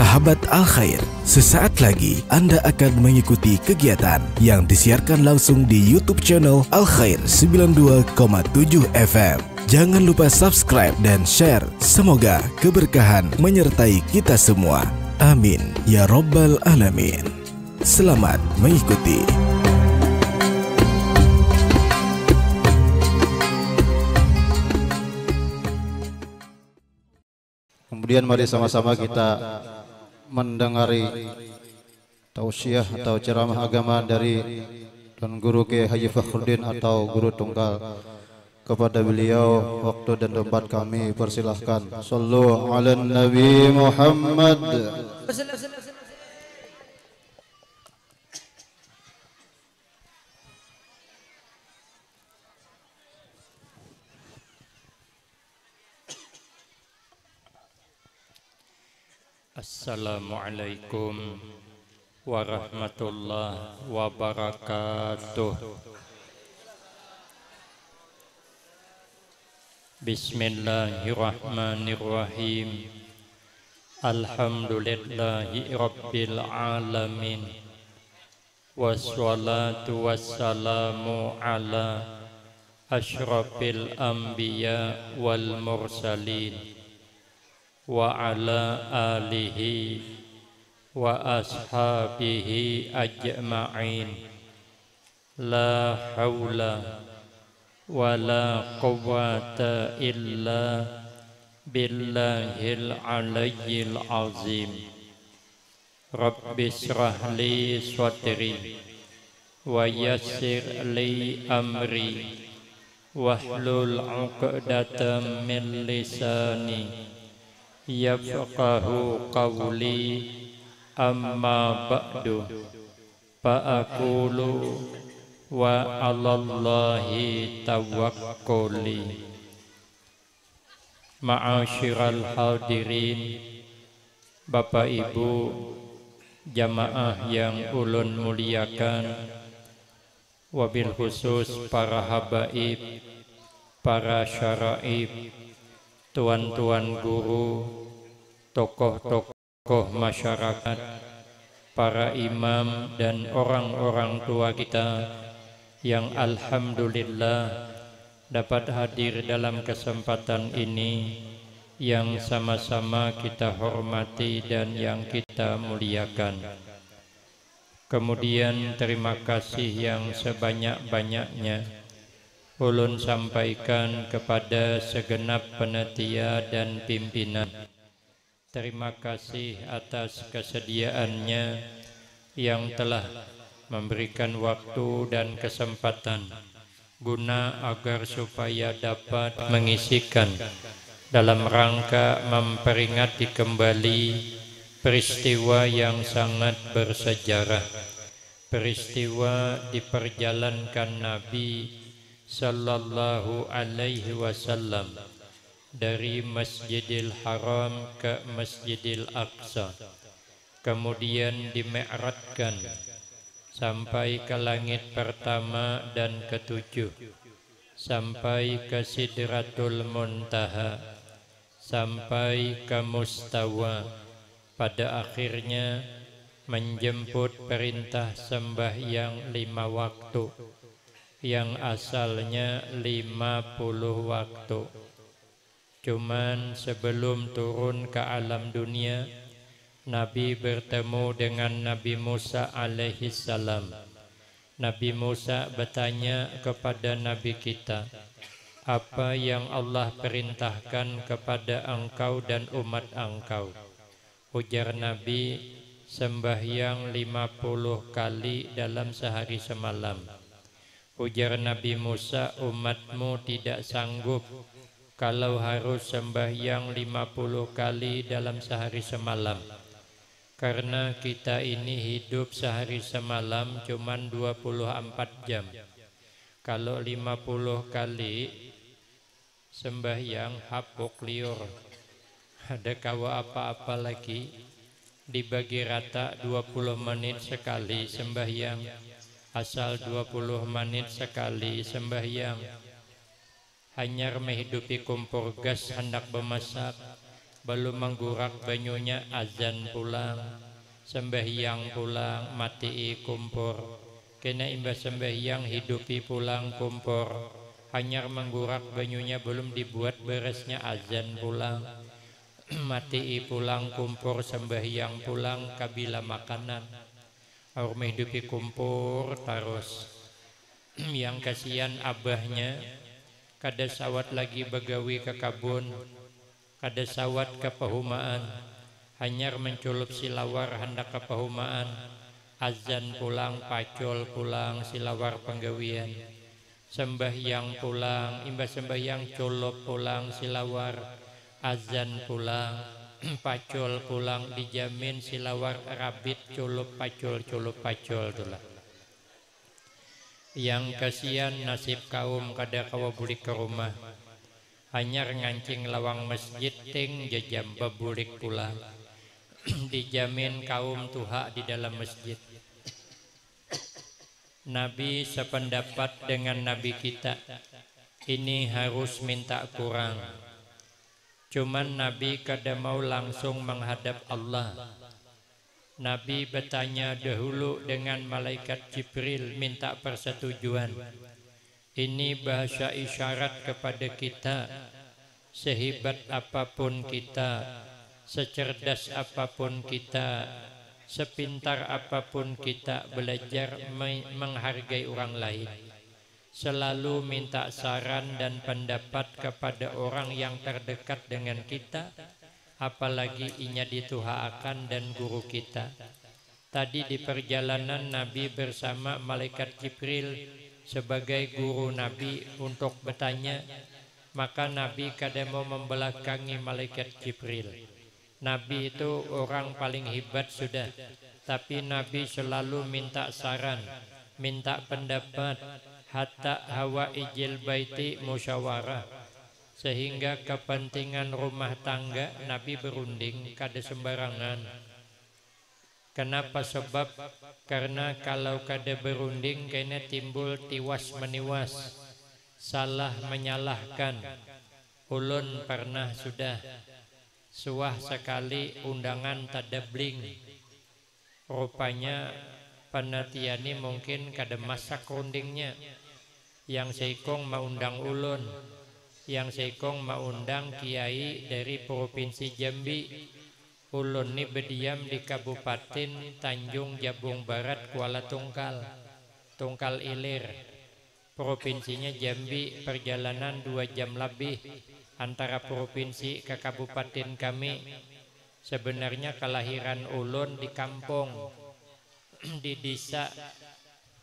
Sahabat Al-Khair, sesaat lagi Anda akan mengikuti kegiatan yang disiarkan langsung di YouTube channel Al-Khair 92,7 FM. Jangan lupa subscribe dan share. Semoga keberkahan menyertai kita semua. Amin ya Rabbal Alamin. Selamat mengikuti. Kemudian mari sama-sama kita mendengari tausiah atau ceramah agama dari Tuan Guru Kiai Haji Fakhruddin atau Guru Tunggal. Kepada beliau waktu dan tempat kami persilahkan. Sallu ala Nabi Muhammad. Assalamualaikum warahmatullahi wabarakatuh. Bismillahirrahmanirrahim. Alhamdulillahi rabbil alamin. Wassalatu wassalamu ala asyrafil anbiya wal mursalin wa ala alihi wa ashabihi ajma'in. La hawla wa la quwwata illa billahil aliyyil azim. Rabbi shrah li sadri wa yassir li amri wahlul 'uqdatam min lisani yafqahu qawli. Amma ba'du, fa'aqulu wa 'alallahi tawakkuli. Ma'asyiral hadirin, Bapak Ibu jamaah yang ulun muliakan, wabil khusus para habaib, para syaraib, tuan-tuan guru, tokoh-tokoh masyarakat, para imam dan orang-orang tua kita yang alhamdulillah dapat hadir dalam kesempatan ini yang sama-sama kita hormati dan yang kita muliakan. Kemudian terima kasih yang sebanyak-banyaknya ulun sampaikan kepada segenap panitia dan pimpinan. Terima kasih atas kesediaannya yang telah memberikan waktu dan kesempatan guna agar supaya dapat mengisikan dalam rangka memperingati kembali peristiwa yang sangat bersejarah, peristiwa diperjalankan Nabi sallallahu alaihi wasallam dari Masjidil Haram ke Masjidil Aqsa, kemudian dimi'rajkan sampai ke langit pertama dan ketujuh, sampai ke Sidratul Muntaha, sampai ke Mustawa, pada akhirnya menjemput perintah sembahyang 5 waktu yang asalnya 50 waktu. Cuman sebelum turun ke alam dunia, Nabi bertemu dengan Nabi Musa alaihi salam. Nabi Musa bertanya kepada Nabi kita, apa yang Allah perintahkan kepada engkau dan umat engkau? Ujar Nabi, sembahyang 50 kali dalam sehari semalam. Ujar Nabi Musa, umatmu tidak sanggup kalau harus sembahyang 50 kali dalam sehari semalam. Karena kita ini hidup sehari semalam cuman 24 jam. Kalau 50 kali sembahyang hapuk liur. Ada kawa apa-apa lagi, dibagi rata 20 menit sekali sembahyang. Asal 20 menit sekali sembahyang. Hanyar menghidupi kompor gas hendak memasak, belum menggurak banyunya azan pulang, sembahyang pulang, mati kumpur, kena imbas sembahyang hidupi pulang kumpur, hanyar menggurak banyunya belum dibuat beresnya azan pulang, mati pulang kumpur, sembahyang pulang, kabila makanan, aur hidupi kumpur terus. Yang kasihan abahnya kada sawat lagi begawi ke kabun, kada sawat ke pehumaan, hanyar menculup silawar hendak ke pehumaan, azan pulang, pacul pulang, silawar penggawian, sembahyang pulang, imbas sembahyang culup pulang, silawar, azan pulang, pacul pulang, dijamin silawar rabit culup pacul tulah. Yang kasihan nasib kaum kada kawa bulik ke rumah, hanyar ngancing lawang masjid ting jajam babulik pulang. Dijamin kaum tuha di dalam masjid. Nabi sependapat dengan Nabi kita, ini harus minta kurang. Cuman Nabi kada mau langsung menghadap Allah. Nabi bertanya dahulu dengan malaikat Jibril minta persetujuan. Ini bahasa isyarat kepada kita, sehebat apapun kita, secerdas apapun kita, sepintar apapun kita belajar menghargai orang lain, selalu minta saran dan pendapat kepada orang yang terdekat dengan kita, apalagi inya dituhaakan dan guru kita. Tadi di perjalanan Nabi bersama malaikat Jibril sebagai guru Nabi untuk bertanya, maka Nabi kada mau membelakangi malaikat Jibril. Nabi itu orang paling hebat sudah, tapi Nabi selalu minta saran, minta pendapat, hatta hawa ijil baiti musyawarah. Sehingga kepentingan rumah tangga Nabi berunding kada sembarangan. Kenapa? Sebab karena kalau kada berunding kena timbul tiwas meniwas, salah menyalahkan. Ulun pernah sudah suah sekali undangan tadabling. Rupanya panatiani mungkin kada masak rundingnya. Yang seikong maundang ulun, yang seikong maundang kiai dari provinsi Jambi. Ulun ni berdiam di Kabupaten Tanjung Jabung Barat, Kuala Tungkal, Tungkal Ilir. Provinsinya Jambi, perjalanan 2 jam lebih antara provinsi ke kabupaten kami. Sebenarnya kelahiran ulun di kampung, di desa,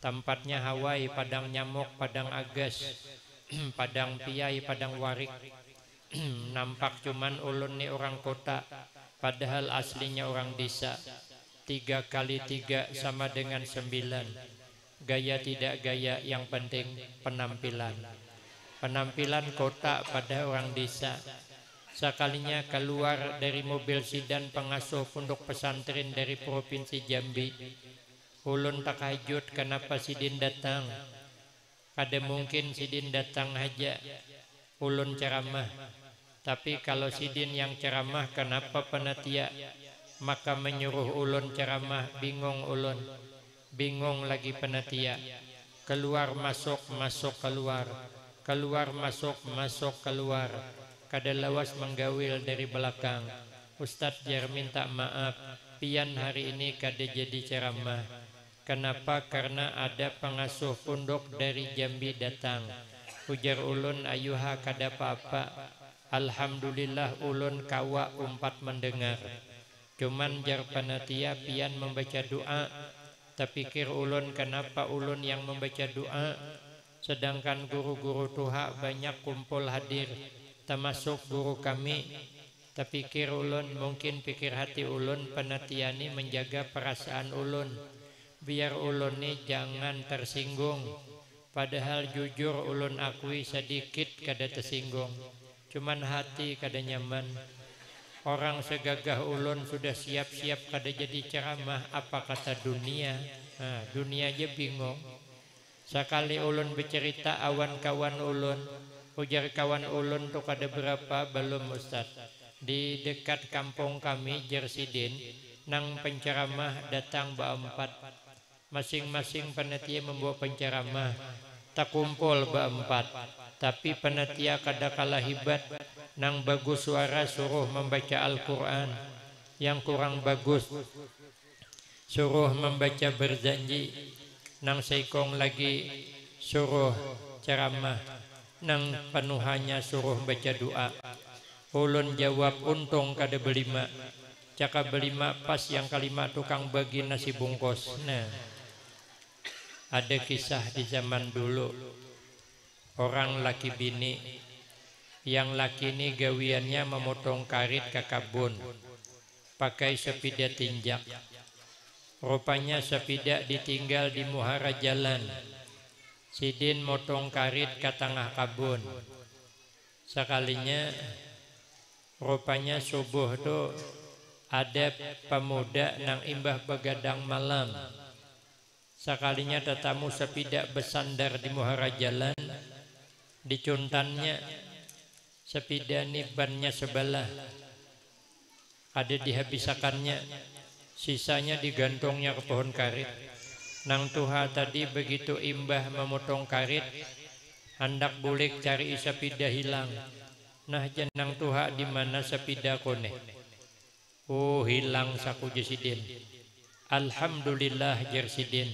tempatnya Hawaii, Padang Nyamuk, Padang Agas, Padang Piai, Padang Warik. Nampak cuman ulun ni orang kota, padahal aslinya orang desa. 3 kali 3 sama dengan 9. Gaya tidak gaya, yang penting penampilan. Penampilan kota pada orang desa. Sekalinya keluar dari mobil sidan pengasuh pondok pesantren dari provinsi Jambi, ulun takajud kenapa sidin datang. Kada mungkin sidin datang aja ulun ceramah. Tapi kalau sidin yang ceramah, kenapa panatia? Maka menyuruh ulun ceramah, bingung ulun. Bingung lagi panatia. Keluar masuk, masuk keluar. Keluar masuk, masuk keluar. Kada lawas menggawil dari belakang. Ustadz jar minta maaf, pian hari ini kada jadi ceramah. Kenapa? Karena ada pengasuh pondok dari Jambi datang. Ujar ulun, ayuha kada apa-apa. Alhamdulillah ulun kawa umpat mendengar. Cuman jar panatia pian membaca doa. Terpikir ulun, kenapa ulun yang membaca doa, sedangkan guru-guru tuha banyak kumpul hadir, termasuk guru kami. Terpikir ulun, mungkin pikir hati ulun penatiani menjaga perasaan ulun, biar ulun ni jangan tersinggung. Padahal jujur ulun akui sedikit kada tersinggung, cuman hati kada nyaman. Orang segagah ulun sudah siap-siap kada jadi ceramah, apa kata dunia? Dunia aja bingung. Sekali ulun bercerita awan kawan ulun, ujar kawan ulun tu kada berapa belum Ustaz. Di dekat kampung kami Jersidin, nang penceramah datang berempat. Masing-masing panitia membawa penceramah. Tak kumpul berempat. Tapi panitia kadakala hebat, nang bagus suara suruh membaca Al-Quran. Yang kurang bagus suruh membaca berjanji. Nang seikong lagi suruh ceramah. Nang penuhannya suruh baca doa. Ulun jawab untung kada belima. Cakap belima pas yang kelima tukang bagi nasi bungkus. Nah, ada kisah di zaman dulu. Orang laki bini. Yang laki ini gawiannya memotong karit ke kabun. Pakai sepeda tinjak. Rupanya sepeda ditinggal di muhara jalan. Sidin motong karit ke tengah kabun. Sekalinya rupanya subuh tu ada pemuda nang imbah begadang malam. Sekalinya tetamu sepeda bersandar di muhara jalan. Dicuntannya sepeda ni bannya sebelah. Ada dihabisakannya. Sisanya digantungnya ke pohon karit. Nang tuha tadi begitu imbah memotong karit, hendak bulik cari sepeda hilang. Nah jenang tuha di mana sepeda kone? Oh hilang saku Jersidin. Alhamdulillah Jersidin.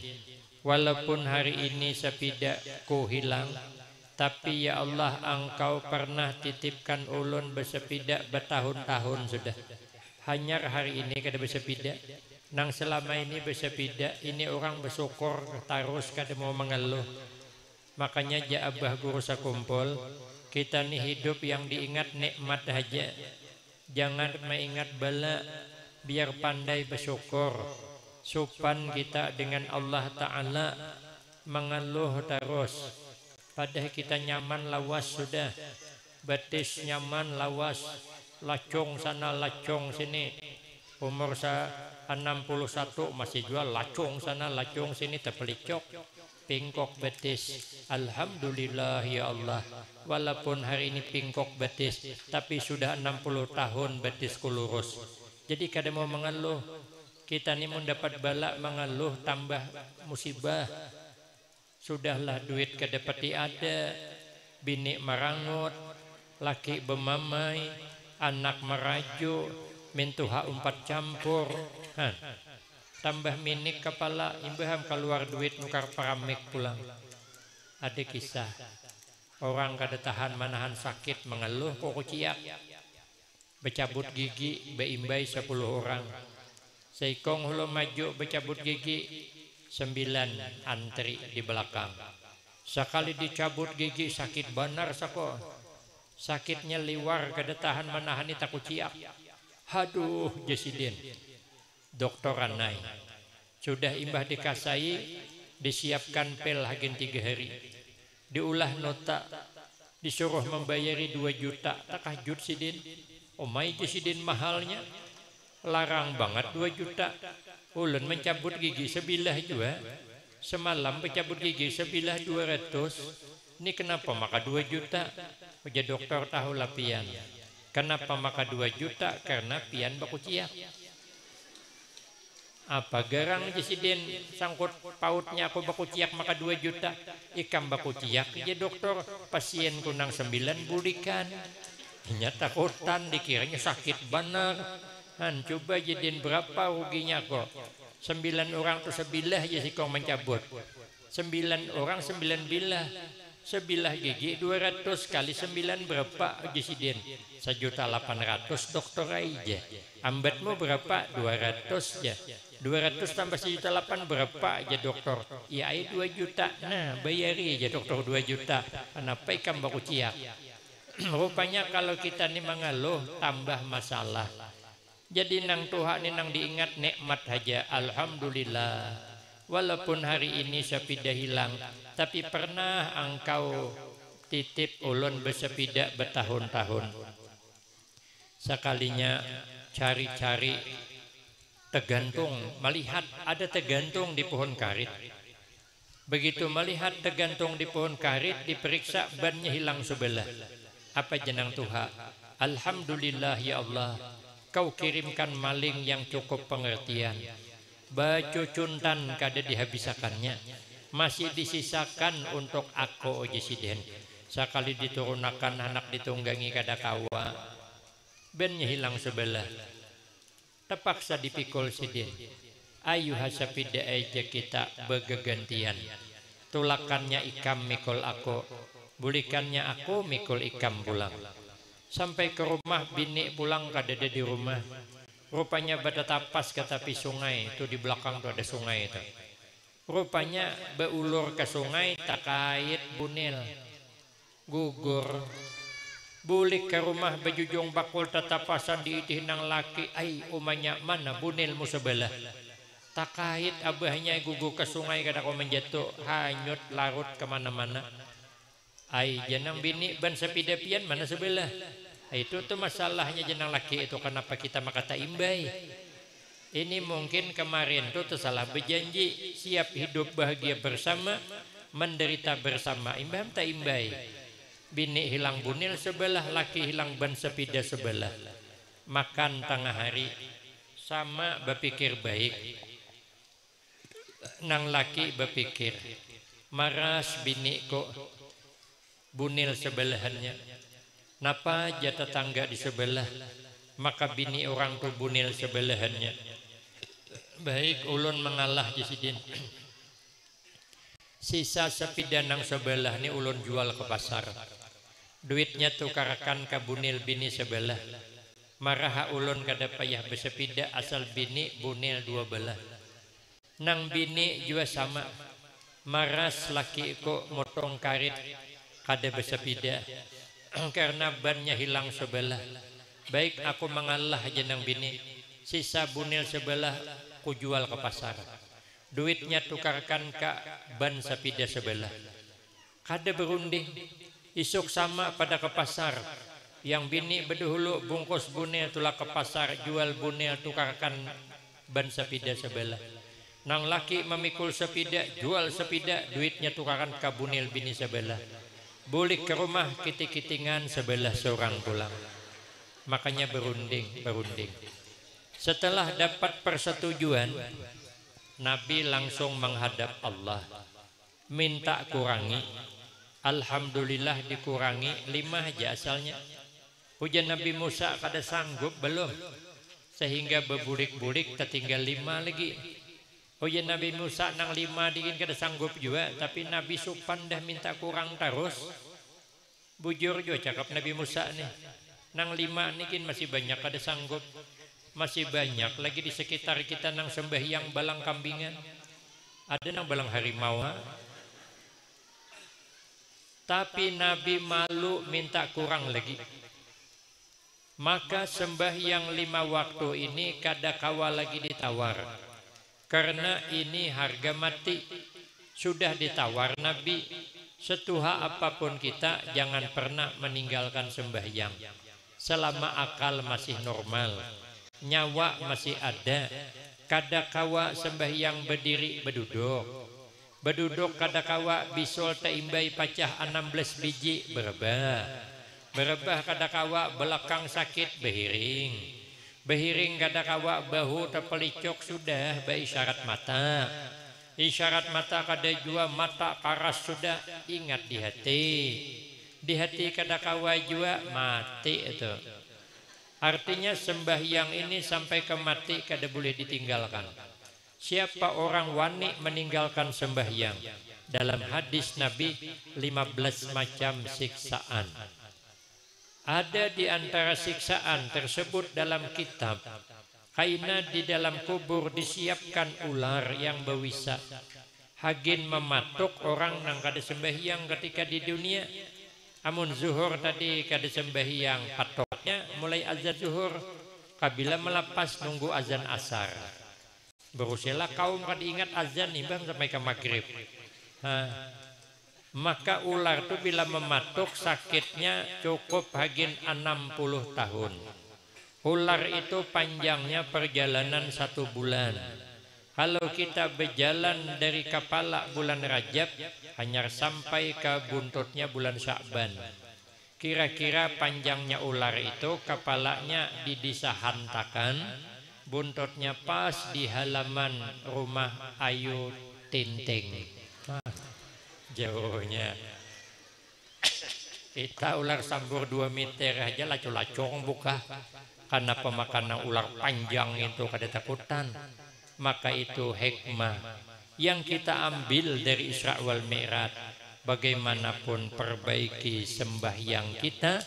Walaupun hari ini sepeda ku hilang, tapi ya Allah engkau pernah titipkan ulun bersepeda bertahun-tahun sudah. Hanya hari ini kada bersepeda. Nang selama ini bersepeda, ini orang bersyukur terus kada mau mengeluh. Makanya ja abah guru sakumpul. Kita ni hidup yang diingat nikmat aja. Jangan mengingat bala. Biar pandai bersyukur. Supan kita dengan Allah Ta'ala. Mengeluh terus. Padahal kita nyaman lawas sudah. Betis nyaman lawas. Lacung sana lacung sini. Umur 61 masih jual lacung sana lacung sini terpelicok. Pingkok betis. Alhamdulillah ya Allah. Walaupun hari ini pingkok betis, tapi sudah 60 tahun betisku lurus. Jadi kada mau mengeluh. Kita ni mendapat bala mengeluh tambah musibah. Sudahlah duit kada pati ada. Bini merangut, laki bemamai, anak merajuk, mintuha umpat campur. Tambah minik kepala, imbaham keluar duit nukar paramik pulang. Ada kisah. Orang kada tahan manahan sakit mengeluh kok ciak. Bercabut gigi beimbai 10 orang. Seikong hulu maju bercabut gigi 9 antri di belakang. Sekali dicabut gigi sakit benar sako. Sakitnya liwar kada tahan manahan ni takut ciak. Haduh Jersidin. Dokter Anai sudah imbah dikasai, disiapkan pel hagen 3 hari, diulah nota, disuruh membayari 2 juta. Takajut Sidin. Oh my Jersidin mahalnya, larang banget 2 juta. Ulun mencabut gigi sebilah juga, semalam mencabut gigi sebilah 200. Ini kenapa maka 2 juta? Ujar dokter tahu lah pian. Kenapa maka 2 juta? Karena pian baku ciak. Apa garang Jersidin sangkut pautnya aku baku ciak maka 2 juta. Ikam baku ciak ya dokter, pasien kunang 9 bulikan. Nya takutan dikiranya sakit benar. Coba Jersidin berapa ruginya kok? 9 orang tu sebilah ya sikong mencabut. 9 orang 9 bilah. Sebilah gigi 200 kali 9 berapa Jersidin? 1.800.000 dokter aja. Ambatmu berapa? 200 ya. 200 tambah 1.800.000 berapa aja dokter? Ya 2 juta. Nah bayari aja dokter 2 juta. Kenapa ikam baku ciak? Rupanya kalau kita ni mengeluh tambah masalah. Jadi nang Tuhan ni nang diingat nikmat aja. Alhamdulillah. Walaupun hari ini sepeda hilang, tapi pernah engkau titip ulun bersepeda bertahun-tahun. Sekalinya cari-cari tegantung, melihat ada tegantung di pohon karit. Begitu melihat tegantung di pohon karit, diperiksa bannya hilang sebelah. Apa jenang Tuhan? Alhamdulillah ya Allah, kau kirimkan maling yang cukup pengertian. Baju cuntan kada dihabisakannya, masih disisakan untuk aku jesiden. Sekali diturunakan anak ditunggangi kada kawa, bennya hilang sebelah. Terpaksa dipikul sidin. Ayu hasapida aja kita begegantian. Tulakannya ikam mikul aku, bulikannya aku mikul ikam pulang. Sampai ke rumah bini pulang kada ada di rumah. Rupanya pada tapas ke tepi sungai, itu di belakang tuh ada sungai itu. Rupanya beulur ke sungai takait bunil. Gugur. Bulik ke rumah bejujung bakul tatapasan diitih nang laki. Ai umanya mana bunilmu sebelah. Takait abahnya gugur ke sungai kada kau menjatuh. Hanyut larut kemana-mana. Ai janang bini ban sepidapian mana sebelah. Itu tuh masalahnya jenang laki itu, kenapa kita makata imbai. Ini mungkin kemarin tuh salah berjanji siap hidup bahagia bersama, menderita bersama. Imbam tak imbai. Bini hilang bunil sebelah, laki hilang ban sepida sebelah. Makan tengah hari sama berpikir baik. Nang laki berpikir maras bini kok bunil sebelahannya. Napa aja tetangga di sebelah, maka bini orang tuh bunil sebelahannya. Baik ulun mengalah jisidin. Sisa sepida nang sebelah ni ulun jual ke pasar. Duitnya tukarkan ke bunil bini sebelah. Marah ulun kada payah bersepida asal bini bunil dua belah. Nang bini juga sama. Maras laki ko motong karit kada bersepida. Karena bannya hilang sebelah. Baik aku mengalah jenang bini, sisa bunil sebelah ku jual ke pasar. Duitnya tukarkan ke ban sepida sebelah. Kada berunding. Isuk sama pada ke pasar. Yang bini berdahulu bungkus bunil tulah ke pasar, jual bunil tukarkan ban sepida sebelah. Nang laki memikul sepida, jual sepida, duitnya tukarkan ke bunil bini sebelah. Bulik ke rumah kiting-kitingan sebelah seorang pulang. Makanya berunding. Setelah dapat persetujuan, Nabi langsung menghadap Allah. Minta kurangi. Alhamdulillah dikurangi 5 aja asalnya. Hujan Nabi Musa kada sanggup belum. Sehingga berbulik-bulik tertinggal 5 lagi. Hujan Nabi Musa nang 5 dingin kada sanggup juga, tapi Nabi Supan dah minta kurang terus. Bujur juga cakap Nabi Musa nih. Nang 5 nikin masih banyak kada sanggup. Masih banyak lagi di sekitar kita nang sembahyang balang kambingan. Ada nang balang harimau. Tapi Nabi malu minta kurang lagi. Maka sembahyang 5 waktu ini kada kawa lagi ditawar. Karena ini harga mati. Sudah ditawar Nabi, setuha apapun kita jangan pernah meninggalkan sembahyang. Selama akal masih normal, nyawa masih ada, kada kawa sembahyang berdiri berduduk. Berduduk kada kawa bisul teimbai pacah 16 biji berebah. Berebah kada kawa belakang sakit behiring. Behiring kada kawa bahu terpelicok sudah beisyarat mata. Isyarat mata kada jua mata karas sudah, ingat di hati. Di hati kada kawa jua mati itu. Artinya sembahyang ini sampai ke mati kada boleh ditinggalkan. Siapa orang wani meninggalkan sembahyang? Dalam hadis Nabi 15 macam siksaan. Ada di antara siksaan tersebut dalam kitab. Karena di dalam kubur disiapkan ular yang bewisa. Hagin mematuk orang nang kada sembahyang ketika di dunia. Amun zuhur tadi kada sembahyang, patoknya mulai azan zuhur. Kabila melepas nunggu azan asar. Berusialah kaum kada ingat azan nimbang sampai ke maghrib. Maka ular itu bila mematuk sakitnya cukup hagin 60 tahun. Ular itu panjangnya perjalanan 1 bulan. Kalau kita berjalan dari kepala bulan Rajab hanya sampai ke buntutnya bulan Sya'ban. Kira-kira panjangnya ular itu kepalanya didisahantakan, buntutnya pas di halaman rumah Ayu Tinting. Jauhnya. Kita ular sambur 2 meter aja lacu-lacong buka. Karena pemakanan ular panjang itu kada takutan. Maka itu hikmah yang kita ambil dari Isra wal Mi'raj. Bagaimanapun perbaiki sembahyang kita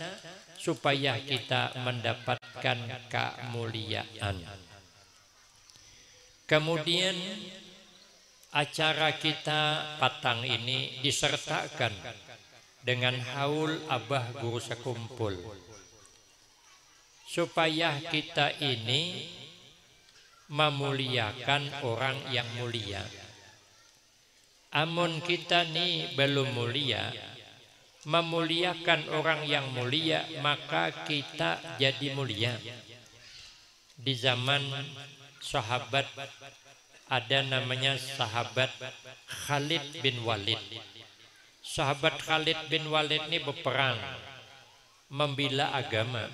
supaya kita mendapatkan kemuliaan. Kemudian acara kita patang ini disertakan dengan haul Abah Guru Sekumpul supaya kita ini memuliakan orang yang mulia. Amun kita nih belum mulia, memuliakan orang yang mulia, maka kita jadi mulia. Di zaman sahabat ada namanya sahabat Khalid bin Walid. Sahabat Khalid bin Walid ini berperang membela agama.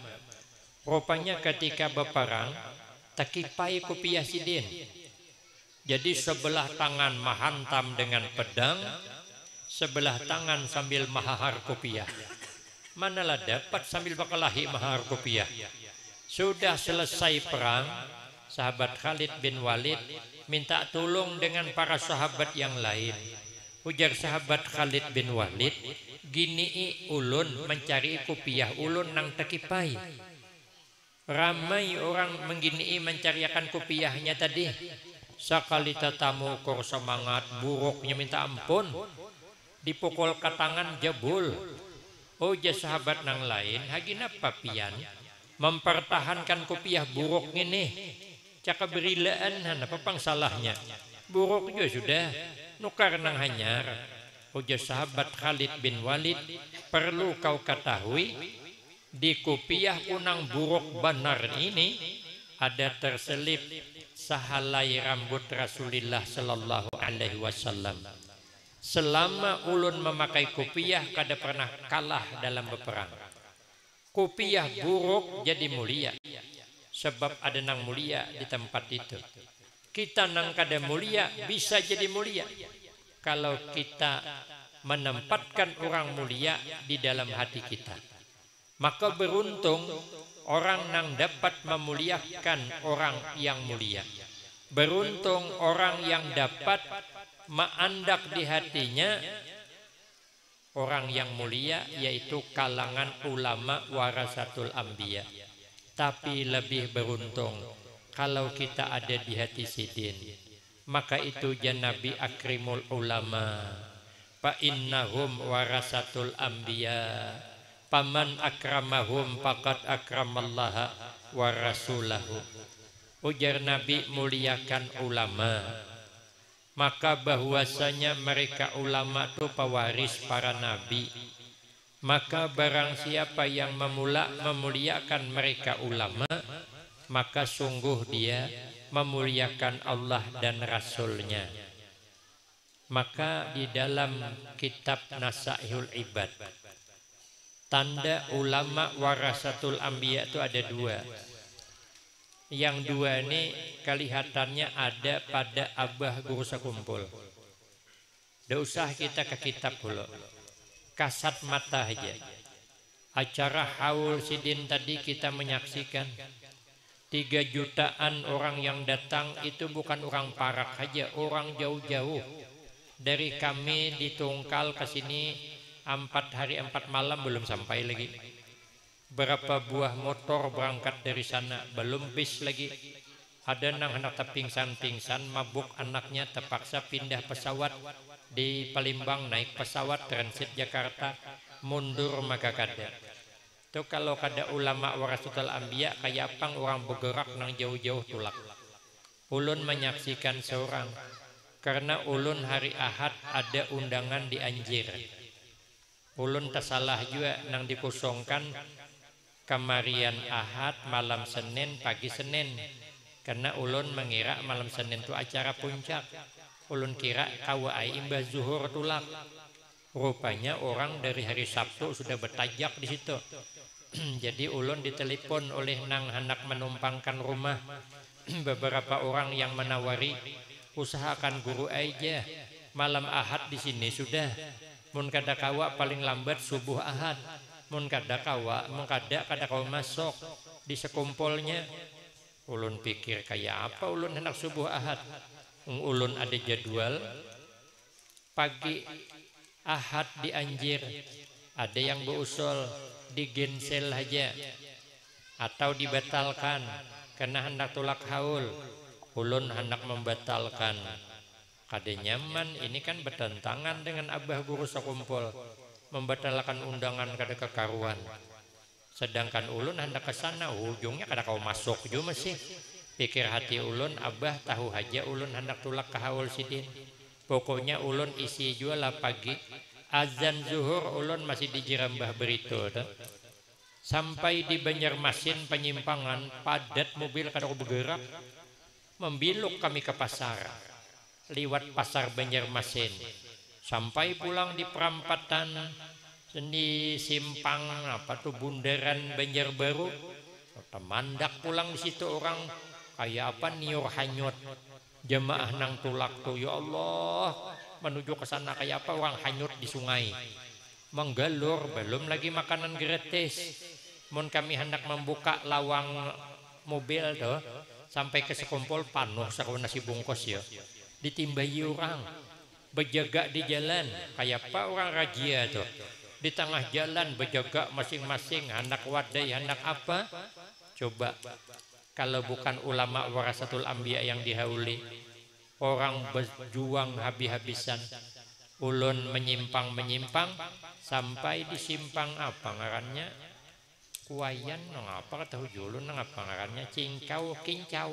Rupanya ketika berperang takipai kopiah sidin. Jadi sebelah tangan menghantam dengan pedang, sebelah tangan sambil mahar kopiah. Manalah dapat sambil berkelahi mahar kopiah. Sudah selesai perang, sahabat Khalid bin Walid minta tolong dengan para sahabat yang lain. Ujar sahabat Khalid bin Walid, gini ulun mencari kopiah ulun nang takipai. Ramai orang menggini mencariakan kopiahnya tadi. Sekali tetamu kor semangat, buruknya minta ampun, dipukul ke tangan jebul. Oh ya sahabat nang lain, hagina papian mempertahankan kopiah buruk ini. Caka berilaan, apa pang salahnya? Buruk juga sudah, nukar nang hanyar. Oh ya sahabat Khalid bin Walid, perlu kau ketahui, di kopiah unang buruk benar ini ada terselip sahalai rambut Rasulullah sallallahu alaihi wasallam. Selama ulun memakai kopiah kada pernah kalah dalam berperang. Kopiah buruk jadi mulia. Sebab ada nang mulia di tempat itu. Kita nang kada mulia bisa jadi mulia. Kalau kita menempatkan orang mulia di dalam hati kita. Maka beruntung orang nang dapat memuliakan orang yang mulia. Beruntung orang yang dapat mengandak di hatinya orang yang mulia, yaitu kalangan ulama warasatul anbiya. Tapi lebih beruntung kalau kita ada di hati sidin. Maka itu Nabi akrimul ulama, fa innahum warasatul anbiya. Paman akramahum faqad akramallaha wa rasulahu. Ujar Nabi, muliakan ulama. Maka bahwasanya mereka ulama itu pewaris para nabi. Maka barang siapa yang memuliakan mereka ulama, maka sungguh dia memuliakan Allah dan Rasulnya. Maka di dalam kitab Nasaihul Ibad, tanda ulama warasatul anbiya itu ada 2. Yang 2 ini kelihatannya ada pada Abah Guru Sekumpul. Tidak usah kita ke kitab dulu, kasat mata aja. Acara haul sidin tadi kita menyaksikan 3 jutaan orang yang datang. Itu bukan orang Parak aja, orang jauh-jauh. Dari kami di Tungkal ke sini 4 hari 4 malam belum sampai lagi. Berapa buah motor berangkat dari sana, belum bis lagi. Ada nang anak pingsan-pingsan, mabuk anaknya, terpaksa pindah pesawat di Palembang, naik pesawat transit Jakarta, mundur maka kada. Itu kalau kada ulama warasatul anbiya, kayak apa orang bergerak nang jauh-jauh tulak. Ulun menyaksikan seorang, karena ulun hari Ahad ada undangan di Anjir. Ulun tersalah juga nang dikosongkan kemarian Ahad malam Senin pagi Senin, karena ulun mengira malam Senin itu acara puncak. Ulun kira kawai imbah zuhur tulak. Rupanya orang dari hari Sabtu sudah bertajak di situ. Jadi ulun ditelepon oleh nang hendak menumpangkan rumah. Beberapa orang yang menawari, usahakan guru aja malam Ahad di sini sudah. Mun kada kawa paling lambat subuh Ahad. Mun kada kawa, kada kawa masuk di sekumpulnya. Ulun pikir kayak apa ulun hendak subuh Ahad. Ulun ada jadwal pagi Ahad di Anjir. Ada yang berusul digensel aja atau dibatalkan karena hendak tulak haul. Ulun hendak membatalkan. Kada nyaman, ini kan bertentangan dengan abah guru sekumpul. Membatalkan undangan kada kekaruan. Sedangkan ulun hendak ke sana, ujungnya kada kau masuk juga masih. Pikir hati ulun, abah tahu aja ulun hendak tulak ke haul sidin. Pokoknya ulun isi jual pagi. Azan zuhur ulun masih di Jirambah Berito. Sampai di Banjarmasin penyimpangan, padat mobil kada kau bergerak. Membiluk kami ke pasar. Liwat pasar Banjarmasin, sampai pulang di perampatan di simpang apa tuh bundaran Banjarbaru, temandak pulang di situ orang kayak apa niur hanyut jemaah nang tulak tuh, ya Allah menuju ke sana kayak apa orang hanyut di sungai menggalur, belum lagi makanan gratis. Mun kami hendak membuka lawang mobil tuh sampai ke sekumpul panuh sarwa nasi bungkus ya. Ditimbai orang berjaga di jalan kayak apa orang rajia tuh di tengah jalan berjaga masing-masing hendak wadai hendak apa. Coba kalau bukan ulama warasatul anbiya yang dihauli, orang berjuang habis-habisan. Ulun menyimpang sampai di simpang apa ngarannya Kuayan nang apa kata ulun nang apa ngarannya Cincau Kincau.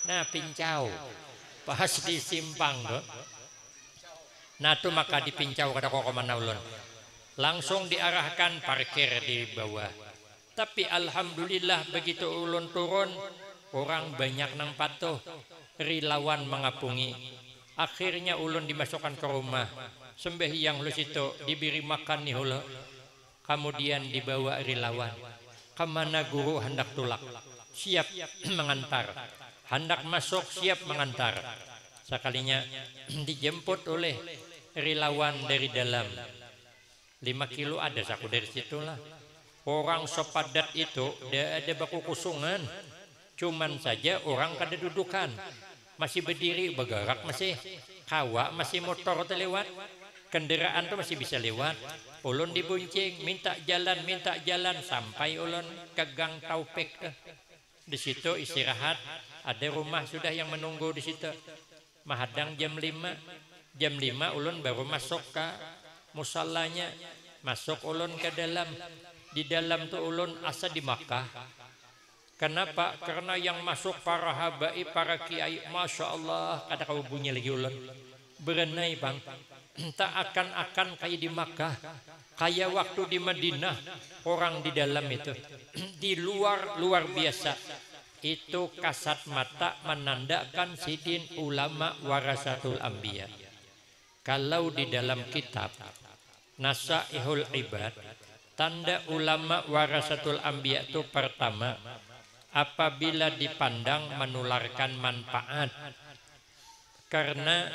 Nah pincau pas di simpang tuh. Nah tuh maka dipincau kada kok kemana ulun. Langsung diarahkan parkir di bawah. Tapi alhamdulillah begitu ulun turun, orang banyak nang patuh, relawan mengapungi. Akhirnya ulun dimasukkan ke rumah. Sembahyang lu situ diberi makan nih ulun. Kemudian dibawa relawan. Kemana guru hendak tulak? Siap mengantar, hendak masuk siap mengantar. Sekalinya dijemput oleh relawan dari dalam. 5 kilo ada saku dari situlah. Orang sepadat itu dia ada baku kusungan. Cuman saja orang kada dudukan, masih berdiri bergerak masih. Kawa masih motor terlewat, kendaraan tuh masih bisa lewat. Ulun dibuncing, minta jalan sampai ulun ke Gang Taufik. Di situ istirahat, ada rumah sudah yang menunggu di situ. Mahadang jam 5. Jam 5 ulun baru masuk ke musallanya. Masuk ulun ke dalam. Di dalam tuh ulun asa di Makkah. Kenapa? Karena yang masuk para habaib, para kiai, masya Allah, kada kau bunyi lagi ulun. Berenai bang, tak akan kayak di Makkah, kayak waktu di Madinah, orang di dalam itu, di luar biasa. Itu kasat mata menandakan sidin ulama warasatul anbiya. Kalau di dalam kitab Nasaihul Ibad, tanda ulama warasatul anbiya itu pertama, apabila dipandang menularkan manfaat. Karena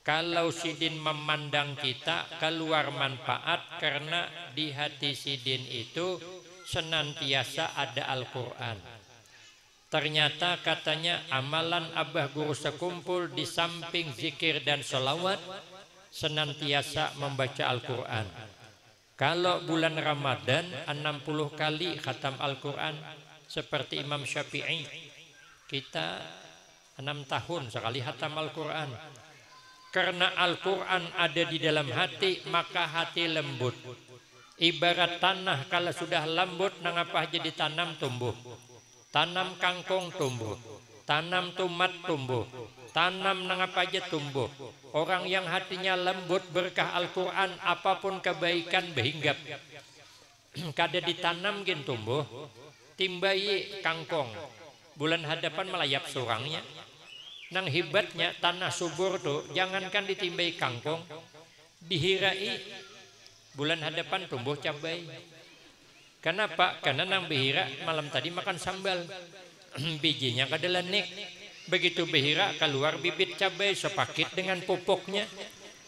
kalau sidin memandang kita keluar manfaat, karena di hati sidin itu senantiasa ada Al-Quran. Ternyata katanya amalan abah guru sekumpul di samping zikir dan sholawat senantiasa membaca Al-Quran. Kalau bulan Ramadan 60 kali khatam Al-Quran. Seperti Imam Syafi'i, kita 6 tahun sekali khatam Al-Quran. Karena Al-Quran ada di dalam hati, maka hati lembut. Ibarat tanah kalau sudah lembut, nang apa aja ditanam tumbuh. Tanam kangkung tumbuh, tanam tomat tumbuh, tanam nang apa aja tumbuh. Orang yang hatinya lembut berkah Al-Quran, apapun kebaikan berhinggap. Kada ditanam gin tumbuh. Timbai kangkung, bulan hadapan melayap surangnya. Nang hebatnya tanah subur tuh jangankan ditimbai kangkung, dihirai bulan hadapan tumbuh cabai. Kenapa? Karena nang behira malam tadi makan sambal, bijinya kadelenik. Begitu behira keluar bibit cabai sepakit dengan pupuknya.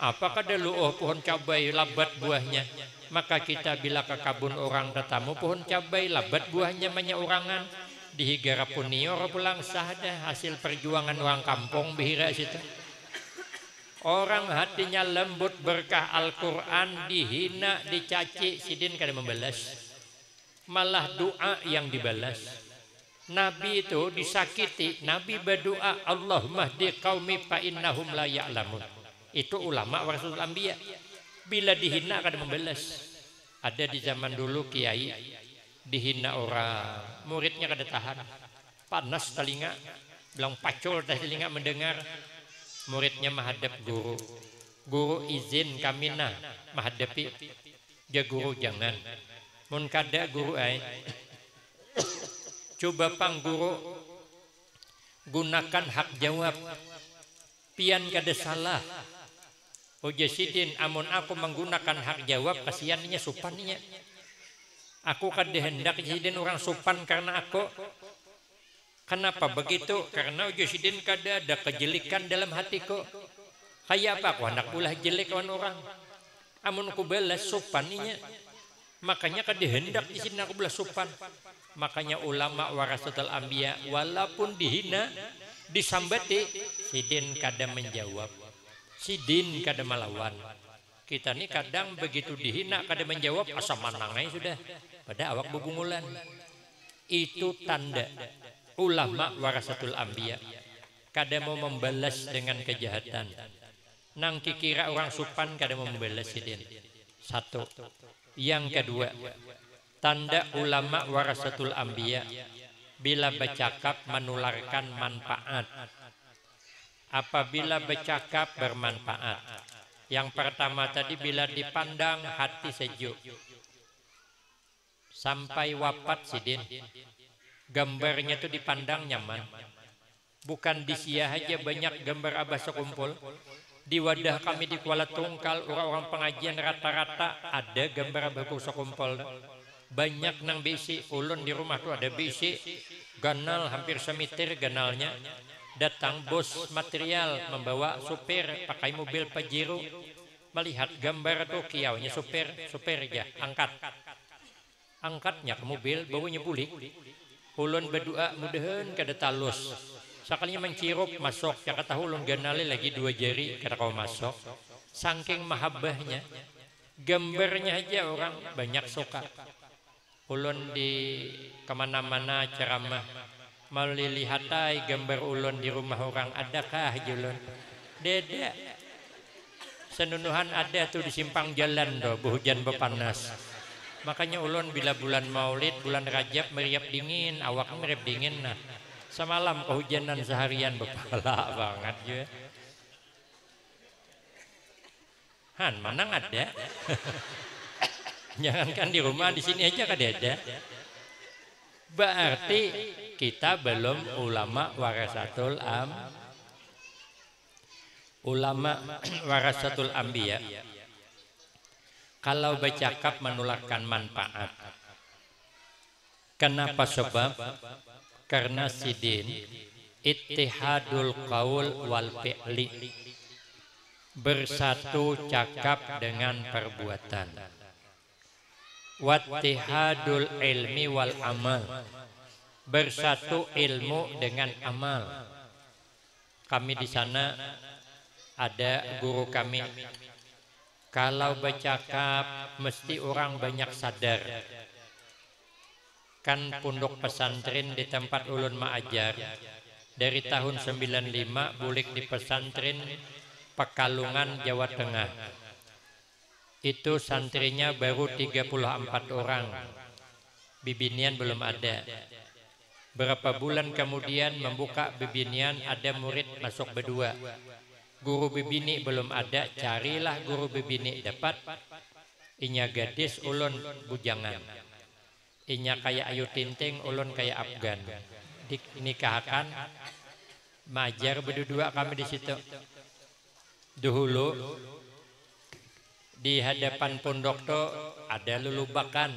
Apakah dulu pohon cabai labat buahnya? Maka kita bila ke kabun orang tetamu pohon cabai labat buahnya banyak orangan. Dihigara punior pulang sahada hasil perjuangan orang kampung behira situ. Orang hatinya lembut berkah Al-Quran dihina dicaci sidin kada membalas, malah doa yang dibalas. Nabi itu disakiti, Nabi berdoa Allahumma hdi qaumi fa innahum la ya'lamun. Itu ulama warasatul anbiya. Bila dihina kada membalas. Ada di zaman dulu kiai dihina orang, muridnya kada tahan, panas telinga, bilang pacul telinga mendengar. Muridnya menghadap guru, guru izin kami nah menghadapi, ya guru jangan, mun kada guru coba pang guru gunakan hak jawab, pian kada salah. Oja sidin amun aku menggunakan hak jawab kasihannya supannya. Aku kada hendak sidin orang supan karena aku. Kenapa begitu? Karena ujo sidin kada ada kejelikan dalam hatiku. Kayak apa aku hendak ulah jelek kawan orang. Amun aku balas supaninya. Makanya kada hendak di sini aku belas supan. Makanya ulama warasatul anbiya walaupun dihina, disambati, sidin kada menjawab. Sidin kada melawan. Kita ni kadang begitu dihina kada menjawab asam manangai sudah pada awak bubungulan. Itu tanda ulama warasatul anbiya kada mau membalas dengan kejahatan. Nang kikira orang supan kada mau membalas sidin. Satu. Yang kedua, tanda ulama warasatul anbiya bila bercakap menularkan manfaat. Apabila bercakap bermanfaat. Yang pertama tadi bila dipandang hati sejuk. Sampai wafat sidin. Gambarnya itu dipandang nyaman. Bukan di Sia aja banyak gambar abah sekumpul. Di wadah kami di Kuala Tungkal orang-orang pengajian rata-rata ada gambar abah sekumpul. Banyak nang bisi ulun di rumah tuh ada bisi ganal hampir semitir ganalnya. Datang bos material membawa supir pakai mobil Pajero, melihat gambar tuh kiaunya supir aja angkatnya ke mobil bawanya bulik. Ulun berdoa mudahan kada talus. Sekalinya mencirup masuk cakap tahu ulun ganali lagi 2 jari kada kau masuk. Saking mahabbahnya gambarnya aja orang banyak suka. Ulun di kemana-mana ceramah melalui lihatai gambar ulun di rumah orang adakah julun? Deda. Senunuhan ada tuh di simpang jalan doh, hujan bepanas. Makanya ulun bila bulan Maulid, bulan Rajab meriap dingin, awak meriap dingin nah. Semalam kehujanan seharian bepala banget juga. Han, manang ada. Jangankan di rumah, di sini aja kada ada. Berarti kita belum ulama warasatul anbiya. Kalau bercakap menularkan manfaat. Kenapa sebab? Karena sidin ittihadul qaul wal fi'li. Bersatu cakap dengan perbuatan. Wattihadul ilmi wal amal. Bersatu ilmu dengan amal. Kami di sana ada guru kami. Kalau bercakap mesti orang banyak sadar. Kan pondok pesantren di tempat ulun mengajar dari tahun 95 bulik di pesantren Pekalongan Jawa Tengah. Itu santrinya baru 34 orang. Bibinian belum ada. Berapa bulan kemudian membuka bibinian ada murid masuk berdua. Guru bibini belum ada, carilah guru bibini dapat. Inya gadis ulun bujangan. Inya kayak Ayu Tinting ulun kayak Afgan. Dinikahkan Majar berdua kami di situ. Dahulu di hadapan pondok tuh ada lulubakan,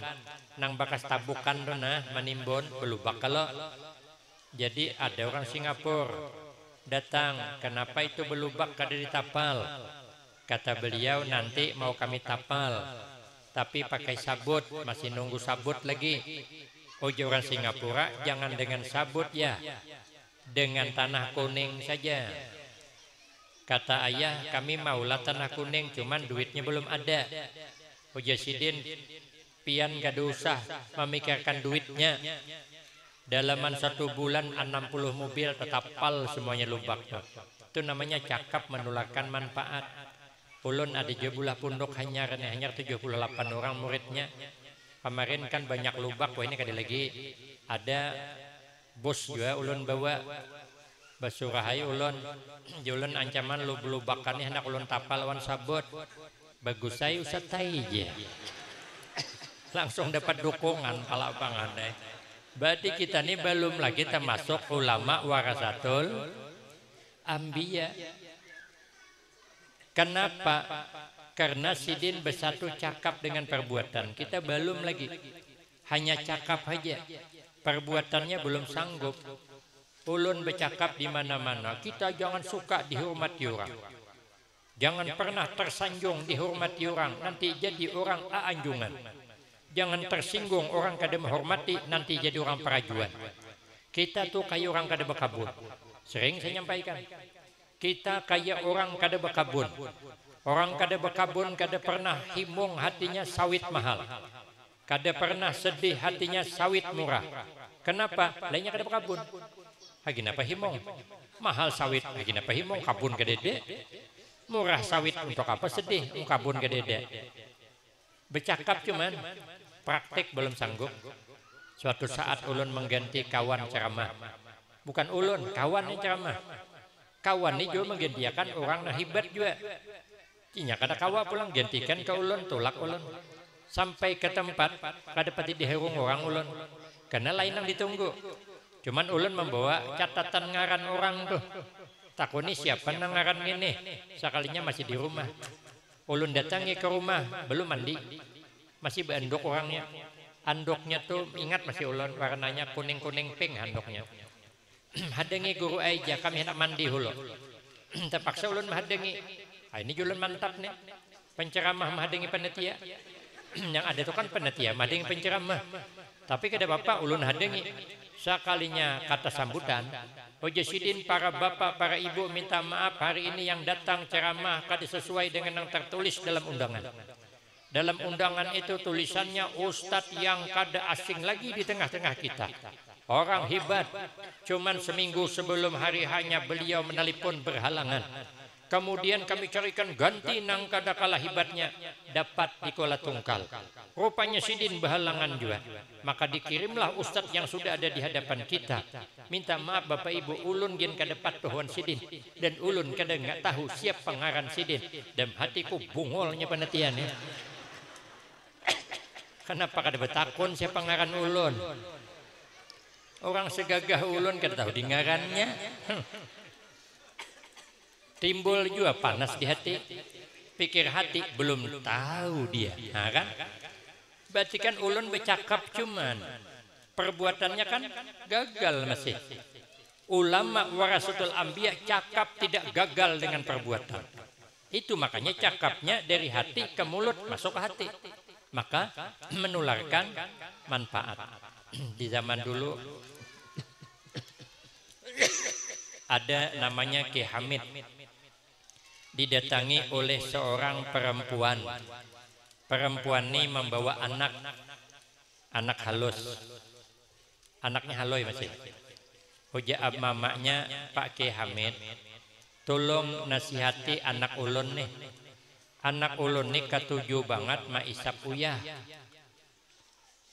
nang bakas tabukan tuh nah manimbon belubak kalau. Jadi ada orang Singapura datang, kenapa itu belubak kada ditapal? Kata beliau nanti mau kami tapal, tapi pakai sabut, masih nunggu sabut lagi. Oh orang Singapura jangan dengan sabut ya, dengan tanah kuning saja. Kata ayah kami maulah tanah kuning, cuman duitnya belum ada. Uja Sidin pian gak usah memikirkan duitnya. Dalaman 1 bulan 60 mobil tetapal semuanya lubak. Itu namanya cakap menularkan manfaat. Ulun ada jebulah pondok hanyar 78 orang muridnya. Kemarin kan banyak lubak, wah ini kada lagi. Ada bos juga ulun bawa. Basurahai ulun, ulun ancaman lu belubakannya hendak ulun tapal lawan sabut. Bagus saya usatai je. Langsung dapat dukungan pala pangan deh. Berarti kita ini belum lagi termasuk ulama warasatul ambiya. Kenapa? Karena Sidin bersatu cakap dengan perbuatan. Kita belum lagi. Hanya cakap aja. Perbuatannya belum sanggup. Ulun bercakap di mana-mana, kita jangan suka dihormati orang. Jangan pernah tersanjung dihormati orang, nanti jadi orang aanjungan. Jangan tersinggung orang kada menghormati, nanti jadi orang perajuan. Kita tuh kayak orang kada berkabun. Sering saya nyampaikan. Kita kayak orang kada berkabun. Orang kada berkabun kada pernah himung hatinya sawit mahal. Kada pernah sedih hatinya sawit murah. Kenapa? Lainnya kada berkabun. Hagi napa himong? Mahal sawit, hagi napa himong? Kabun kedede. Murah sawit untuk apa sedih? Kabun kedede. Bercakap cuman, praktek belum sanggup. Suatu saat ulun mengganti kawan ceramah. Bukan ulun, kawan yang ceramah. Kawan ini juga menggantikan orang nah hebat juga. Cinya kada kawa pulang gantikan ke ulun, tolak ulun. Sampai ke tempat, kada pati diherung orang ulun. Karena lain yang ditunggu. Cuman ulun membawa catatan ngaran orang tuh. Takuni siapa nang ngaran ini. Sekalinya masih di rumah. Ulun datangi ke rumah, belum mandi. Masih beranduk orangnya. Andoknya tuh ingat masih ulun warnanya kuning-kuning pink handoknya. Hadangi guru aja kami hendak mandi hulu. Terpaksa ulun menghadangi. Ini ulun mantap nih. Penceramah menghadangi panitia. Yang ada tuh kan panitia menghadangi penceramah. Tapi kada bapak ulun hadangi. Sekalinya kata sambutan, Oja Sidin para bapak, para ibu minta maaf hari ini yang datang ceramah kada sesuai dengan yang tertulis dalam undangan. Dalam undangan itu tulisannya Ustadz yang kada asing lagi di tengah-tengah kita. Orang hebat, cuman seminggu sebelum hari hanya beliau menelpon berhalangan. Kemudian kami carikan ganti nang kada kalah hebatnya, dapat di Kuala Tungkal. Rupanya Sidin berhalangan juga. Maka dikirimlah ustadz yang sudah ada di hadapan kita. Minta maaf Bapak Ibu, ulun gen kada patuhan Sidin. Dan ulun kada nggak tahu siapa pengaran Sidin. Dan hatiku bungolnya penetian ya. Kenapa kada betakun siapa pengaran ulun? Orang segagah ulun kada tahu di ngarannya. Timbul juga panas di hati. Pikir hati belum tahu dia. Nah, kan? Berarti kan ulun bercakap cuman. Perbuatannya kan gagal masih. Ulama warasatul anbiya cakap tidak gagal dengan perbuatan. Itu makanya cakapnya dari hati ke mulut masuk ke hati. Maka menularkan manfaat. Di zaman dulu ada namanya Ki Hamid. Didatangi oleh seorang perempuan. Perempuan ini membawa anak halus. Anaknya haloi masih. Uja mamanya Pak Ki Hamid, tolong nasihati anak ulun nih. Anak ulun nih ketujuh banget ma isap uyah.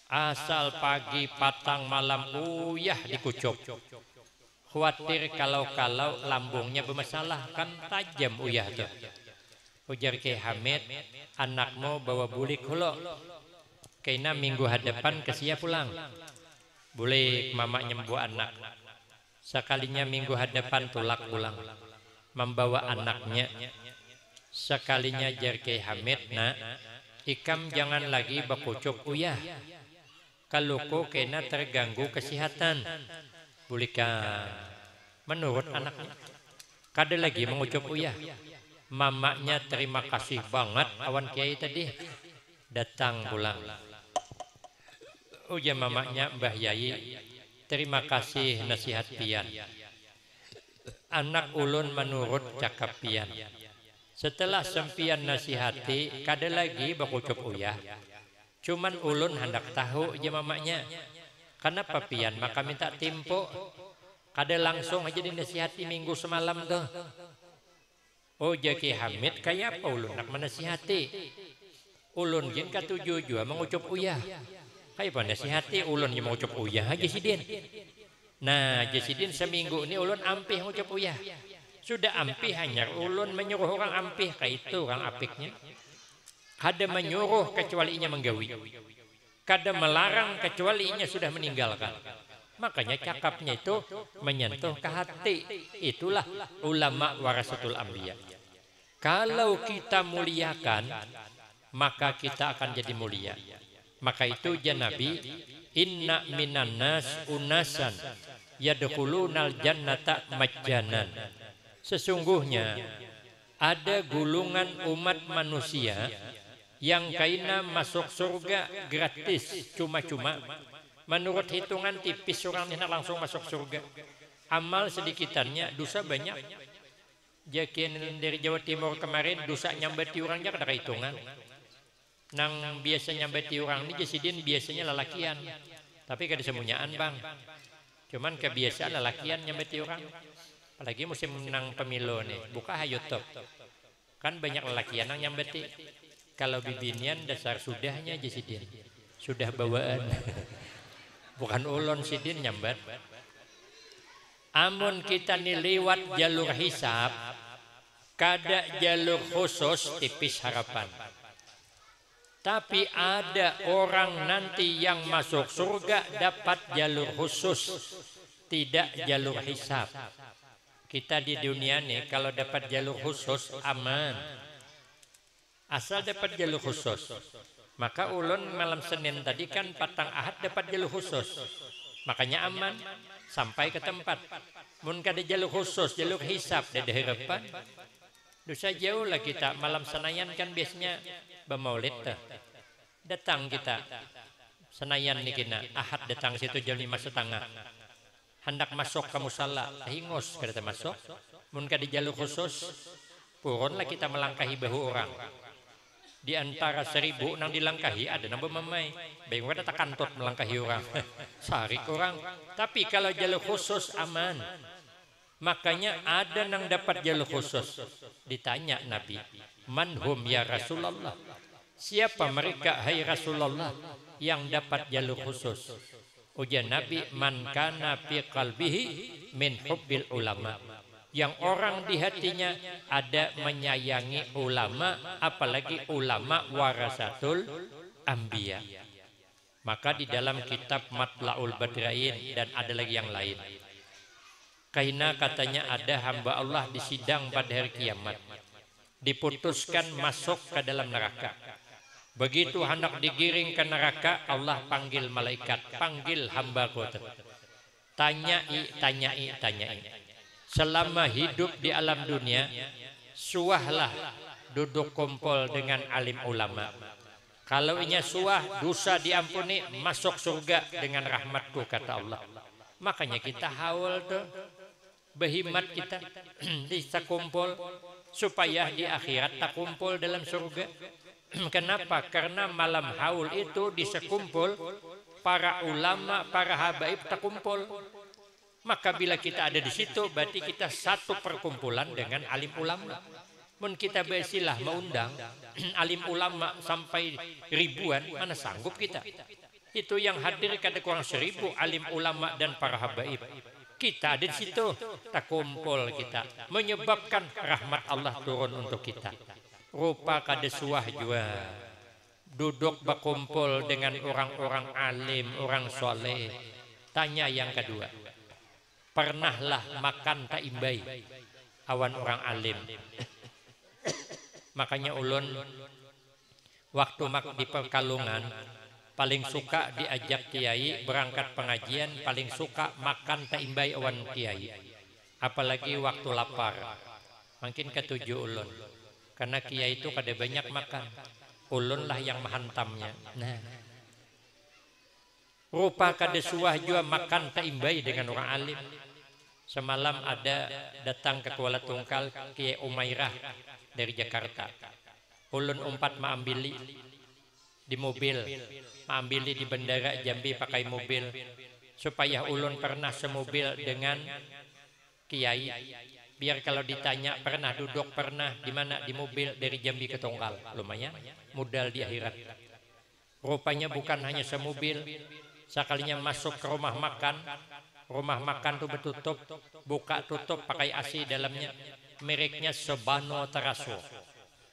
Asal pagi patang malam uyah dikucuk. Khawatir kalau lambungnya bermasalah, kan tajam uyah tuh. Ujar Ki Hamid, anakmu bawa bulik hulu. Kena minggu hadapan kesia pulang. Bulik mamanya membawa anak. sekalinya minggu hadapan tulak pulang membawa anaknya, sekalinya jarke Hamid nak ikam jangan lagi bakucuk uyah kalau ko kena terganggu kesehatan bulikan menurut anaknya kada lagi mengucap uyah. Mamanya terima kasih banget awan kiai tadi datang pulang. Ujar mamanya Mbah Yai, terima kasih nasihat pian. Anak ulun menurut cakap pian. Setelah sempian nasihati, kada lagi bakucup uyah. Cuman ulun hendak tahu ujar mamanya, kenapa pian maka minta timpo? Kada langsung aja dinasihati minggu semalam tuh. Oh Jaki Hamid kayak apa ulun nak menasihati? Ulun jin katuju jua mengucup uyah. Kayak apa nasihati ulun yang mengucup uyah aja sidin. Nah jasidin seminggu ini ulun ampih mengucup uyah. Sudah ampih hanya ulun menyuruh orang ampih kayak itu orang apiknya. Kada menyuruh kecuali inya menggawi. Kada melarang kecuali inya sudah meninggalkan. Makanya cakapnya itu menyentuh ke hati. Itulah ulama warasatul anbiya. Kalau kita muliakan, maka kita akan jadi mulia. Maka itu ya Nabi, inna minan nas unasan yadkhulunal jannata majjanan. Sesungguhnya ada gulungan umat manusia yang kaina masuk surga gratis, cuma-cuma. Menurut hitungan tipis orang ini langsung masuk surga. Amal sedikitannya, dosa banyak. Jakian dari Jawa Timur kemarin dosa nyambati orangnya kada hitungan. Nang biasa nyambati orang ini jasidin biasanya lelakian. Tapi kada semunyaan bang. Cuman kebiasaan lelakian nyambati orang. Apalagi musim nang pemilu nih, buka YouTube. Kan banyak lelakian nang nyambati. Kalau bibinian dasar sudahnya jasidin. Sudah bawaan. Bukan ulon sidin nyambat. Amun kita nih lewat jalur hisab, kada jalur khusus tipis harapan. Tapi ada orang nanti yang masuk surga dapat jalur khusus, tidak jalur hisab. Kita di dunia nih kalau dapat jalur khusus aman. Asal dapat jalur khusus. Maka ulun malam Senin tadi kan patang ahad dapat jalur khusus. Makanya aman sampai ke tempat. Mun kada jalur khusus, jalur hisab dari harapan. Dosa jauh lah kita. Malam Senayan kan biasanya bermaulid tuh. Datang kita. Senayan nih kena. Ahad datang situ jam 5:30. Hendak masuk ke musala. Hingos kada masuk. Mun kada jalur khusus, purun lah kita melangkahi bahu orang. Di antara 1000 nang dilangkahi ada nambah memai. Bingung ada tak kantut melangkahi orang. Sarik orang. Tapi kalau jalur khusus aman. Makanya ada nang dapat jalur khusus. Ditanya Nabi, manhum ya Rasulullah? Siapa mereka hai Rasulullah yang dapat jalur khusus? Ujar Nabi, man kana fi qalbihi min hubbil ulama. Yang orang di hatinya ada menyayangi ulama, apalagi ulama warasatul anbiya. Maka di dalam kitab Matla'ul Badrain dan ada lagi yang lain. Kaina katanya ada hamba Allah di sidang pada hari kiamat. Diputuskan masuk ke dalam neraka. Begitu hendak digiring ke neraka, Allah panggil malaikat, panggil hambaku. Tanyai. Selama hidup di alam dunia, suahlah duduk kumpul dengan alim ulama. Kalau inya suah, dosa diampuni, masuk surga dengan rahmatku, kata Allah. Makanya kita haul tuh, berhimat kita bisa kumpul, supaya di akhirat tak kumpul dalam surga. Kenapa? Karena malam haul itu disekumpul, para ulama, para habaib tak kumpul. Maka bila kita ada di situ, berarti kita satu perkumpulan dengan alim ulama. Mun kita bersilah mengundang alim ulama sampai ribuan, mana sanggup kita? Itu yang hadir kada kurang 1000 alim ulama dan para habaib. Kita ada di situ, tak kumpul kita, menyebabkan rahmat Allah turun untuk kita. Rupa kada suah jua. Duduk berkumpul dengan orang-orang alim, orang soleh. Tanya yang kedua. pernahlah makan tak imbai awan orang alim. Makanya ulun waktu di Pekalongan paling suka diajak kiai berangkat pengajian, paling suka makan tak imbai awan kiai. Apalagi waktu lapar. Makin ketujuh ulun. Karena kiai itu kada banyak makan. Ulun lah yang menghantamnya. Nah, rupa kada suah jua makan tak imbai dengan orang alim. Semalam ada datang ke Kuala Tungkal Kiai Umairah dari Jakarta. Ulun umpat maambili di mobil, maambili di bandara Jambi pakai mobil, supaya ulun pernah semobil dengan kiai. Biar kalau ditanya pernah duduk, pernah di mana, di mobil dari Jambi ke Tungkal, lumayan modal di akhirat. Rupanya bukan hanya semobil, sekalinya masuk ke rumah makan tuh bertutup, buka tutup pakai AC dalamnya, mereknya Sebano Teraso.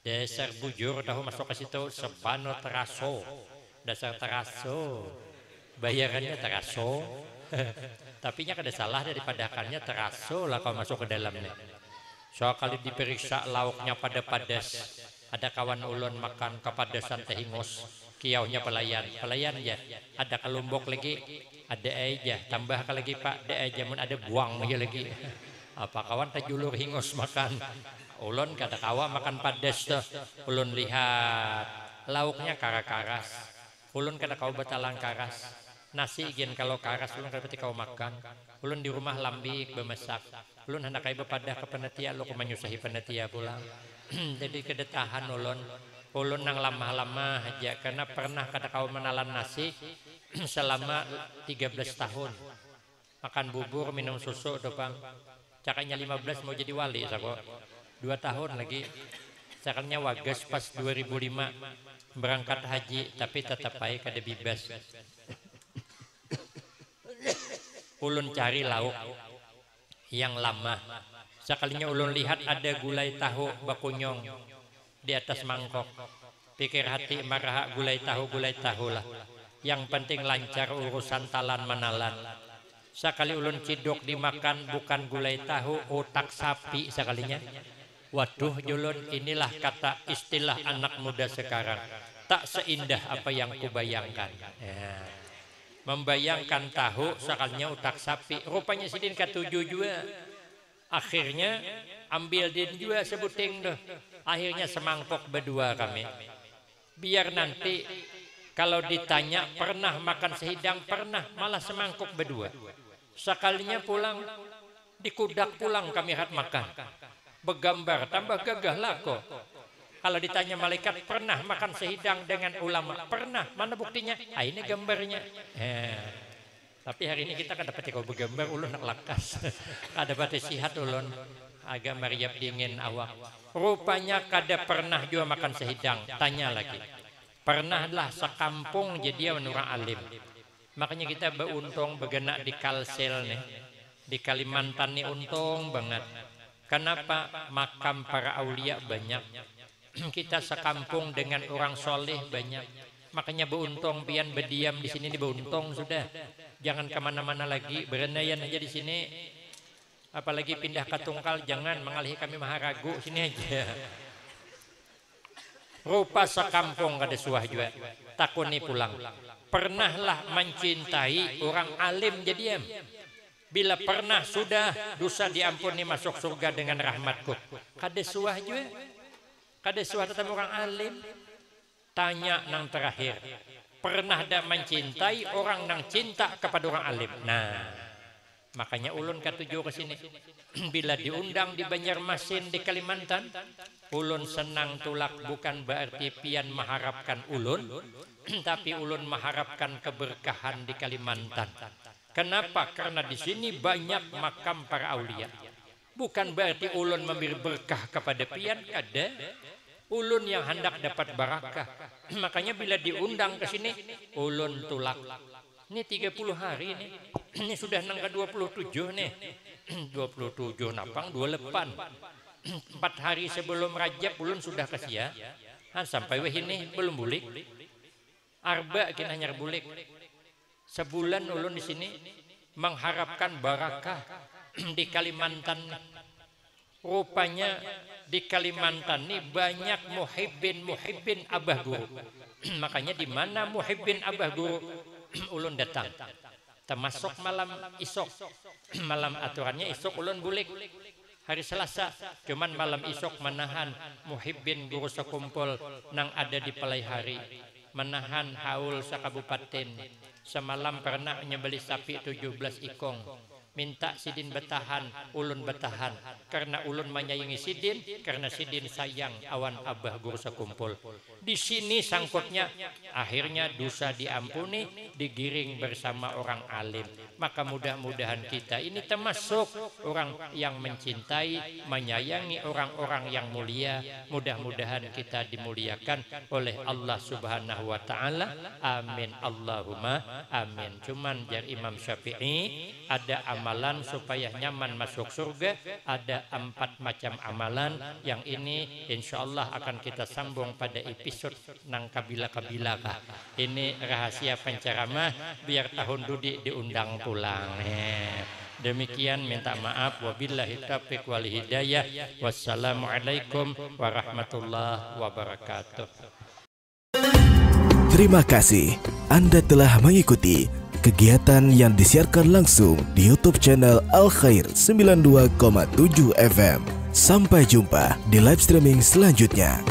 Dasar bujur tahu masuk ke situ, Sebano Teraso, dasar Teraso, bayarannya Teraso. Tapi nya kada salah daripada akannya Teraso lah kalau masuk ke dalamnya. Sekali diperiksa lauknya pada padas, ada kawan ulun makan kepadasan teh hingus, kiaunya pelayan ya, ada kelombok lagi, ada aja, tambah lagi pak, ada aja, ada buang aja lagi. Apa kawan tajulur hingus makan, ulun kada kawa makan padas tuh, ulun lihat lauknya karas, ulun kada kawa batalang karas, nasi igen kalau karas ulun kada pati kawa makan, ulun di rumah lambik bemasak, ulun hendak kai bepadah ke panitia, lu menyusahi panitia pulang. Jadi kedetahan ulun nang lama-lama aja, karena pernah kada kawa menalan nasi selama 13 tahun. Makan bubur, minum susu dopang. Cakanya 15 mau jadi wali sako. 2 tahun lagi. Cakanya wagas pas 2005 berangkat haji, tapi tetap baik kada bibas. Ulun cari lauk yang lama. Sekalinya ulun lihat ada gulai tahu bakunyong di atas mangkok. Pikir hati marah gulai tahu lah. Yang penting lancar urusan talan manalan. Sekali ulun ciduk dimakan bukan gulai tahu, otak sapi sekalinya. Waduh julun, inilah kata istilah anak muda sekarang. Tak seindah apa yang kubayangkan. Ya. Membayangkan tahu sekalinya otak sapi. Rupanya sidin ketujuh juga. Akhirnya ambil din juga sebuting tuh. Akhirnya semangkok berdua kami. Biar nanti kalau ditanya pernah makan sehidang, pernah, malah semangkok berdua. Sekalinya pulang, dikudak pulang kami hat makan. Begambar, tambah gagah lah kok. Kalau ditanya malaikat pernah makan sehidang dengan ulama, pernah, mana buktinya? Ah, ini gambarnya. Tapi hari ini kita kan dapat kau bergambar, ulun nak lakas. Ada batas sihat ulun, agak mariap dingin awak. Rupanya kada pernah juga makan sehidang. Tanya lagi. Pernahlah sekampung jadi orang alim. Makanya kita beruntung bergenak di Kalsel nih. Di Kalimantan nih untung banget. Kenapa? Makam para aulia banyak. Kita sekampung dengan orang soleh banyak. Makanya beruntung pian berdiam di sini, beruntung sudah. Jangan kemana-mana lagi, berendayan aja di sini. Apalagi pindah ke Tungkal, jangan mengalihi kami Maharagu, sini aja. Rupa sekampung kada suah juga. Takuni pulang. Pernahlah mencintai orang alim jadiam. Bila pernah sudah dosa diampuni masuk surga dengan rahmatku. Kada suah juga. Kada suah tetap orang alim. Tanya nang terakhir. Pernah dah mencintai orang nang cinta kepada orang alim. Nah, makanya ulun ketujuh ke sini. Bila diundang di Banjarmasin di Kalimantan, ulun senang tulak, bukan berarti pian mengharapkan ulun, tapi ulun mengharapkan keberkahan di Kalimantan. Kenapa? Karena di sini banyak makam para aulia. Bukan berarti ulun memberi berkah kepada pian, kada. Ulun yang hendak dapat barakah. Makanya bila diundang ke sini, ulun tulak. Ini 30 hari nih. Ini sudah nang ke 27 nih. 27 napang 28. 4 hari sebelum Rajab ulun sudah kesia. Sampai weh ini belum bulik. Arba kena nyar bulik. Sebulan ulun di sini mengharapkan barakah. di Kalimantan. Rupanya di Kalimantan ini banyak muhibbin Abah Guru. Makanya di mana muhibbin Abah Guru ulun datang. Termasuk malam isok. Malam aturannya isok ulun bulik. Hari Selasa, cuman malam isok menahan muhibbin guru sekumpul nang ada di Palai Hari, menahan haul sakabupaten. Semalam pernah nyembeli sapi 17 ikong. Minta Sidin bertahan, ulun bertahan. Karena ulun menyayangi Sidin, karena Sidin sayang awan Abah guru sekumpul. Di sini sangkutnya, akhirnya dosa diampuni, digiring bersama orang alim. Maka mudah-mudahan kita ini termasuk orang yang mencintai, menyayangi orang-orang yang mulia. Mudah-mudahan kita dimuliakan oleh Allah Subhanahu wa Ta'ala. Amin. Allahumma amin. Cuman jar Imam Syafi'i, ada amalan supaya nyaman masuk surga. Ada 4 macam amalan. Yang ini insya Allah akan kita sambung pada episode nang kabila-kabila kah. Ini rahasia penceramah biar tahun dudi diundang pulang. Demikian, minta maaf. Wabillahi taufiq wal hidayah. Wassalamualaikum warahmatullahi wabarakatuh. Terima kasih Anda telah mengikuti kegiatan yang disiarkan langsung di YouTube channel Al Khair 92,7 FM. Sampai jumpa di live streaming selanjutnya.